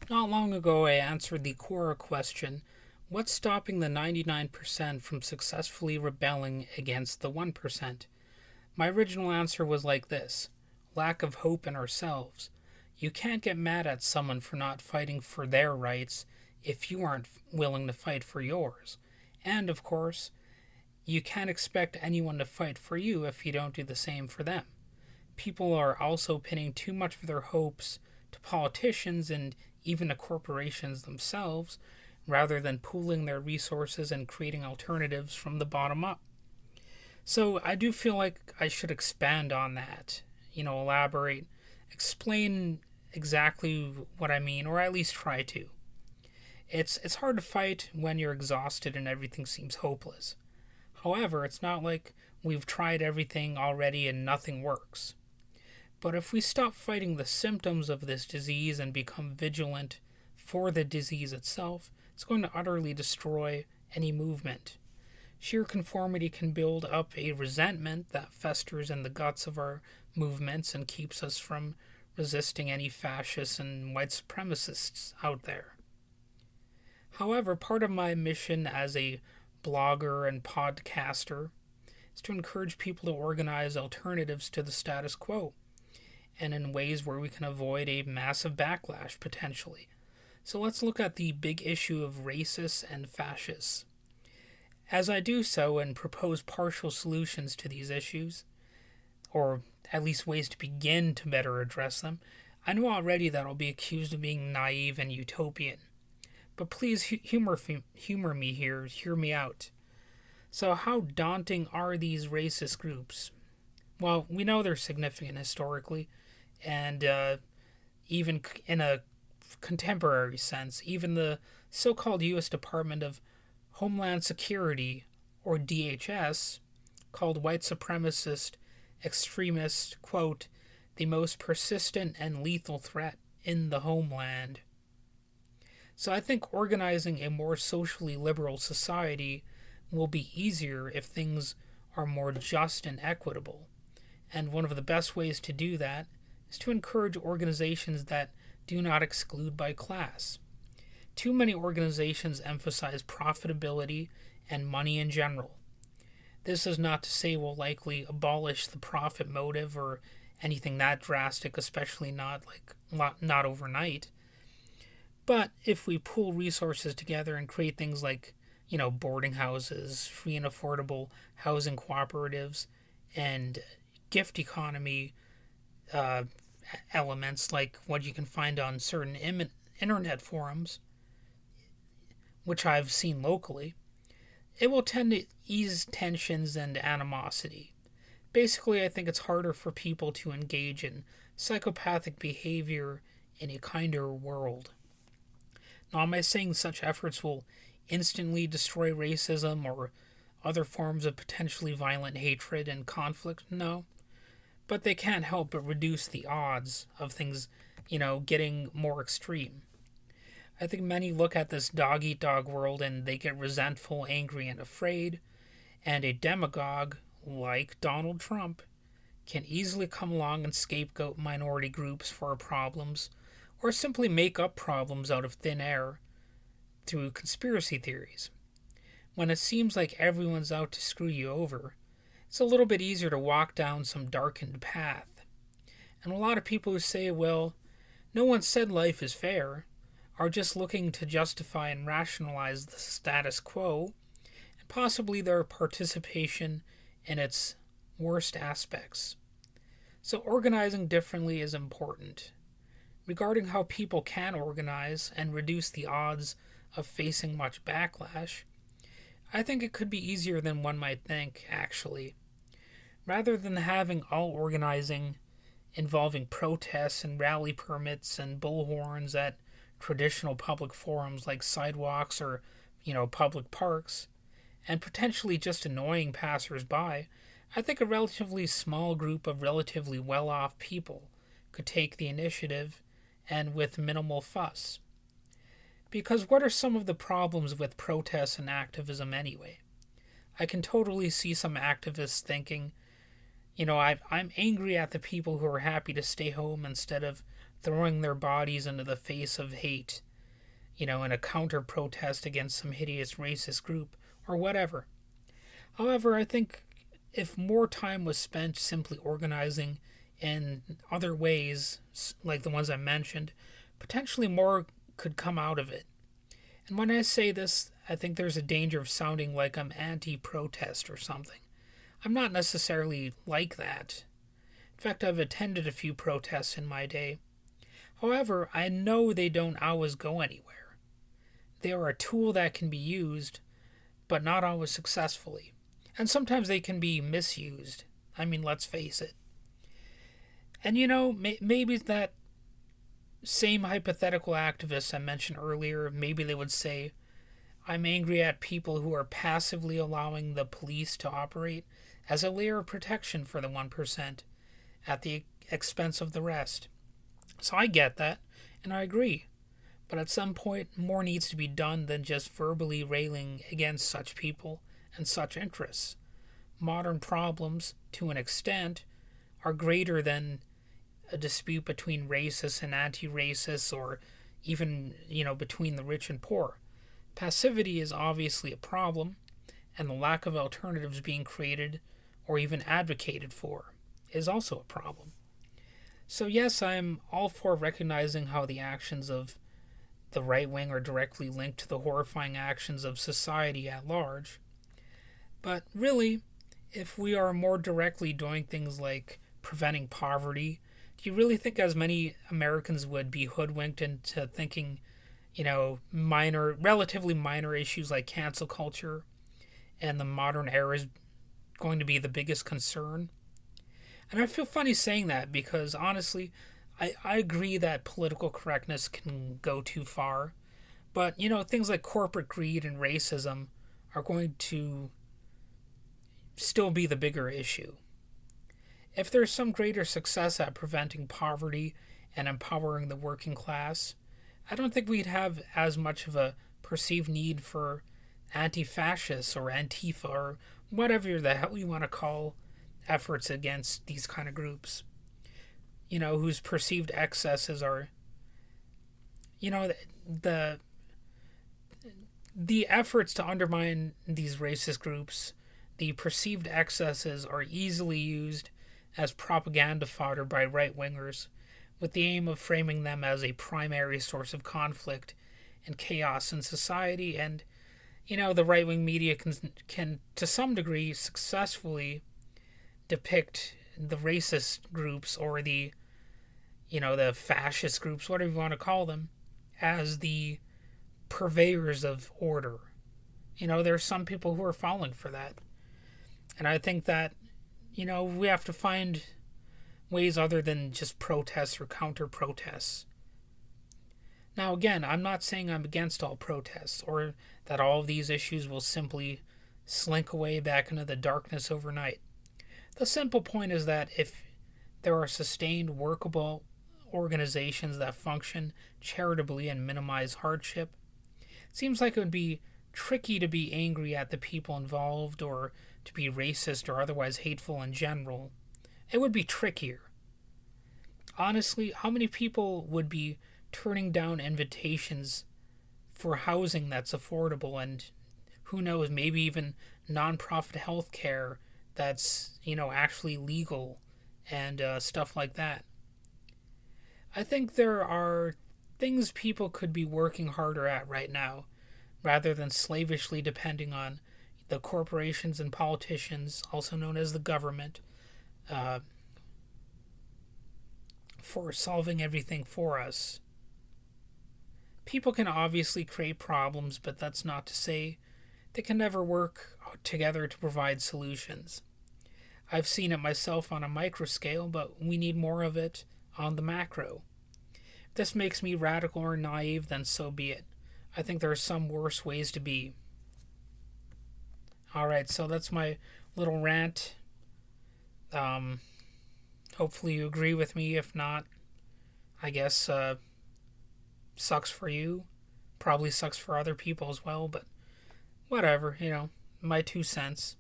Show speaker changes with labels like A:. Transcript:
A: Not long ago, I answered the core question: what's stopping the 99% from successfully rebelling against the 1%? My original answer was like this: lack of hope in ourselves. You can't get mad at someone for not fighting for their rights if you aren't willing to fight for yours. And, of course, you can't expect anyone to fight for you if you don't do the same for them. People are also pinning too much of their hopes to politicians and even to corporations themselves, rather than pooling their resources and creating alternatives from the bottom up. So I do feel like I should expand on that, elaborate, explain exactly what I mean, or at least try to. It's hard to fight when you're exhausted and everything seems hopeless. However, it's not like we've tried everything already and nothing works. But if we stop fighting the symptoms of this disease and become vigilant for the disease itself, it's going to utterly destroy any movement. Sheer conformity can build up a resentment that festers in the guts of our movements and keeps us from resisting any fascists and white supremacists out there. However, part of my mission as a blogger and podcaster is to encourage people to organize alternatives to the status quo, and in ways where we can avoid a massive backlash potentially. So let's look at the big issue of racists and fascists. As I do so and propose partial solutions to these issues, or at least ways to begin to better address them, I know already that I'll be accused of being naive and utopian. But please humor me here, hear me out. So, how daunting are these racist groups? Well, we know they're significant historically, and even in a contemporary sense, even the so called U.S. Department of Homeland Security, or DHS, called white supremacist extremists, quote, the most persistent and lethal threat in the homeland. So I think organizing a more socially liberal society will be easier if things are more just and equitable. And one of the best ways to do that is to encourage organizations that do not exclude by class. Too many organizations emphasize profitability and money in general. This is not to say we'll likely abolish the profit motive or anything that drastic, especially not overnight. But if we pool resources together and create things like, boarding houses, free and affordable housing cooperatives, and gift economy elements like what you can find on certain internet forums, which I've seen locally, it will tend to ease tensions and animosity. Basically, I think it's harder for people to engage in psychopathic behavior in a kinder world. Now, am I saying such efforts will instantly destroy racism or other forms of potentially violent hatred and conflict? No. But they can't help but reduce the odds of things, getting more extreme. I think many look at this dog eat dog world and they get resentful, angry, and afraid, and a demagogue like Donald Trump can easily come along and scapegoat minority groups for our problems, or simply make up problems out of thin air through conspiracy theories. When it seems like everyone's out to screw you over, it's a little bit easier to walk down some darkened path. And a lot of people who say, well, no one said life is fair, are just looking to justify and rationalize the status quo, and possibly their participation in its worst aspects. So organizing differently is important. Regarding how people can organize and reduce the odds of facing much backlash, I think it could be easier than one might think, actually. Rather than having all organizing involving protests and rally permits and bullhorns at traditional public forums like sidewalks or, public parks, and potentially just annoying passers-by, I think a relatively small group of relatively well-off people could take the initiative and with minimal fuss. Because what are some of the problems with protests and activism anyway? I can totally see some activists thinking, I'm angry at the people who are happy to stay home instead of throwing their bodies into the face of hate, in a counter protest against some hideous racist group or whatever. However, I think if more time was spent simply organizing in other ways, like the ones I mentioned, potentially more could come out of it. And when I say this, I think there's a danger of sounding like I'm anti protest or something. I'm not necessarily like that. In fact, I've attended a few protests in my day. However, I know they don't always go anywhere. They are a tool that can be used, but not always successfully. And sometimes they can be misused. I mean, let's face it. And maybe that same hypothetical activists I mentioned earlier, maybe they would say, I'm angry at people who are passively allowing the police to operate as a layer of protection for the 1% at the expense of the rest. So I get that, and I agree. But at some point, more needs to be done than just verbally railing against such people and such interests. Modern problems, to an extent, are greater than a dispute between racists and anti-racists, or even, between the rich and poor. Passivity is obviously a problem, and the lack of alternatives being created or even advocated for is also a problem. So yes, I'm all for recognizing how the actions of the right wing are directly linked to the horrifying actions of society at large. But really, if we are more directly doing things like preventing poverty, do you really think as many Americans would be hoodwinked into thinking, relatively minor issues like cancel culture and the modern era is going to be the biggest concern? And I feel funny saying that because honestly, I agree that political correctness can go too far. But, things like corporate greed and racism are going to still be the bigger issue. If there's some greater success at preventing poverty and empowering the working class, I don't think we'd have as much of a perceived need for anti-fascists or Antifa or whatever the hell you want to call efforts against these kind of groups, whose perceived excesses are, the efforts to undermine these racist groups, the perceived excesses are easily used as propaganda fodder by right-wingers with the aim of framing them as a primary source of conflict and chaos in society. And, the right-wing media can to some degree successfully depict the racist groups or the fascist groups, whatever you want to call them, as the purveyors of order. There are some people who are falling for that. And I think that, we have to find ways other than just protests or counter-protests. Now, again, I'm not saying I'm against all protests or that all of these issues will simply slink away back into the darkness overnight. The simple point is that if there are sustained, workable organizations that function charitably and minimize hardship, it seems like it would be tricky to be angry at the people involved or to be racist or otherwise hateful in general. It would be trickier. Honestly, how many people would be turning down invitations for housing that's affordable and who knows, maybe even nonprofit health care that's, actually legal and stuff like that? I think there are things people could be working harder at right now rather than slavishly depending on the corporations and politicians, also known as the government, for solving everything for us. People can obviously create problems, but that's not to say they can never work together to provide solutions. I've seen it myself on a micro scale, but we need more of it on the macro. If this makes me radical or naive, then so be it. I think there are some worse ways to be. Alright, so that's my little rant. Hopefully you agree with me. If not, I guess sucks for you. Probably sucks for other people as well, but whatever, my 2 cents.